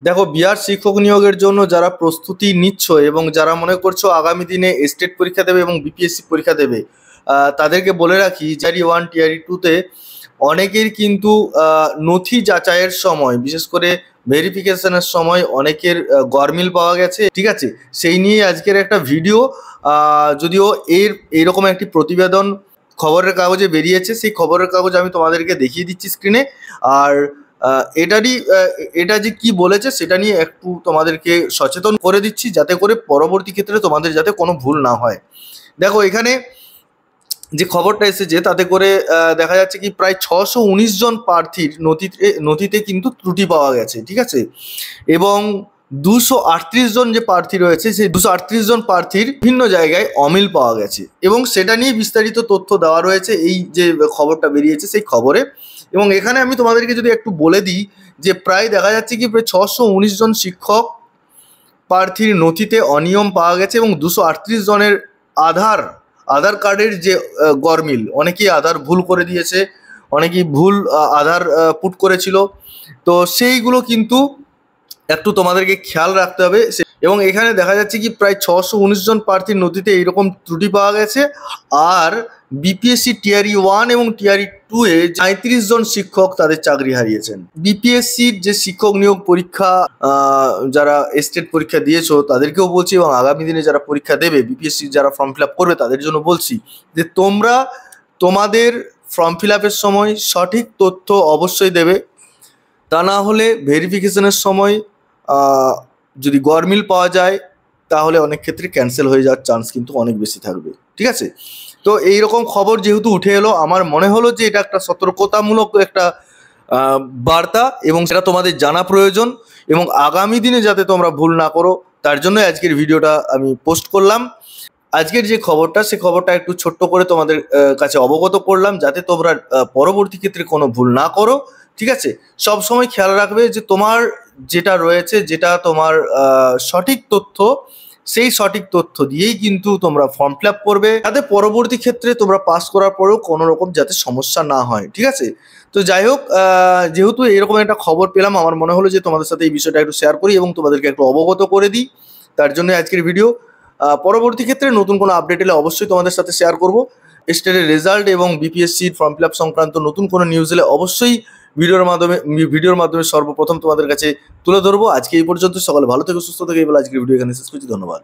দেখো, বিহার শিক্ষক নিয়োগের জন্য যারা প্রস্তুতি নিচ্ছ এবং যারা মনে করছো আগামী দিনে স্টেট পরীক্ষা দেবে এবং বিপিএসসি পরীক্ষা দেবে, তাদেরকে বলে রাখি টিয়ারি 1 টিয়ারি 2-তে অনেকের কিন্তু নথি যাচাইয়ের সময়, বিশেষ করে ভেরিফিকেশনের সময় অনেকের গরমিল পাওয়া গেছে। ঠিক আছে, সেই নিয়ে আজকের একটা ভিডিও। যদিও এইরকম একটি প্রতিবেদন খবরের কাগজে বেরিয়েছে, সেই খবরের কাগজ আমি তোমাদেরকে দেখিয়ে দিচ্ছি স্ক্রিনে। আর এটা যে কি বলেছে সেটা নিয়ে একটু তোমাদেরকে সচেতন করে দিচ্ছি, যাতে করে পরবর্তী ক্ষেত্রে তোমাদের যাতে কোনো ভুল না হয়। দেখো, এখানে যে খবরটা এসেছে তাতে করে দেখা যাচ্ছে কি প্রায় 619 জন প্রার্থীর নথিতে কিন্তু ত্রুটি পাওয়া গেছে। ঠিক আছে, এবং 238 জন যে প্রার্থী রয়েছে সেই 238 জন প্রার্থীর ভিন্ন জায়গায় অমিল পাওয়া গেছে, এবং সেটা নিয়ে বিস্তারিত তথ্য দেওয়া রয়েছে এই যে খবরটা বেরিয়েছে সেই খবরে। এবং এখানে আমি তোমাদেরকে যদি একটু বলে দিই যে প্রায় দেখা যাচ্ছে কি প্রায় 619 জন শিক্ষক প্রার্থীর নথিতে অনিয়ম পাওয়া গেছে, এবং 238 জনের আধার কার্ডের যে গরমিল, অনেকেই আধার ভুল করে দিয়েছে, অনেকেই ভুল আধার পুট করেছিল। তো সেইগুলো কিন্তু একটু তোমাদেরকে খেয়াল রাখতে হবে। এবং এখানে দেখা যাচ্ছে কি প্রায় 619 জন প্রার্থীর নথিতে এইরকম ত্রুটি পাওয়া গেছে। আর বিপিএসসি টিয়ারি 1 এবং টিয়ারি 2-এ 35 জন শিক্ষক তাদের চাকরি হারিয়েছেন। বিপিএসসির যে শিক্ষক নিয়োগ পরীক্ষা যারা স্টেট পরীক্ষা দিয়েছো তাদেরকেও বলছি, এবং আগামী দিনে যারা পরীক্ষা দেবে বিপিএসসি যারা ফর্ম ফিল আপ করবে তাদের জন্য বলছি যে তোমরা তোমাদের ফর্ম ফিল আপের সময় সঠিক তথ্য অবশ্যই দেবে। তা না হলে ভেরিফিকেশনের সময় যদি গরমিল পাওয়া যায় তাহলে অনেক ক্ষেত্রে ক্যান্সেল হয়ে যাওয়ার চান্স কিন্তু অনেক বেশি থাকবে। ঠিক আছে, তো এইরকম খবর যেহেতু উঠে এলো, আমার মনে হলো যে এটা একটা সতর্কতামূলক একটা বার্তা, এবং সেটা তোমাদের জানা প্রয়োজন, এবং আগামী দিনে যাতে তোমরা ভুল না করো তার জন্য আজকের ভিডিওটা আমি পোস্ট করলাম। আজকের যে খবরটা সে খবরটা একটু ছোট্ট করে তোমাদের কাছে অবগত করলাম, যাতে তোমরা পরবর্তী ক্ষেত্রে কোনো ভুল না করো। ঠিক আছে, সব সময় খেয়াল রাখবে যে তোমার যেটা রয়েছে, যেটা তোমার সঠিক তথ্য, সেই সঠিক তথ্য দিয়েই কিন্তু তোমরা ফর্ম ফিল আপ করবে, যাতে পরবর্তী ক্ষেত্রে তোমরা পাস করার পরেও কোনো রকম যাতে সমস্যা না হয়। ঠিক আছে, তো যাই হোক, যেহেতু এরকম একটা খবর পেলাম, আমার মনে হলো যে তোমাদের সাথে এই বিষয়টা একটু শেয়ার করি এবং তোমাদেরকে একটু অবগত করে দিই, তার জন্য আজকের ভিডিও। পরবর্তী ক্ষেত্রে নতুন কোনো আপডেট এলে অবশ্যই তোমাদের সাথে শেয়ার করব। স্টেটের রেজাল্ট এবং বিপিএসসির ফর্ম ফিল আপ সংক্রান্ত নতুন কোনো নিউজ এলে অবশ্যই ভিডিওর মাধ্যমে সর্বপ্রথম তোমাদের কাছে তুলে ধরবো। আজকে এই পর্যন্ত, সকলে ভালো থেকে সুস্থ থেকে এই বলে আজকের ভিডিও এখানে শেষ করছি। ধন্যবাদ।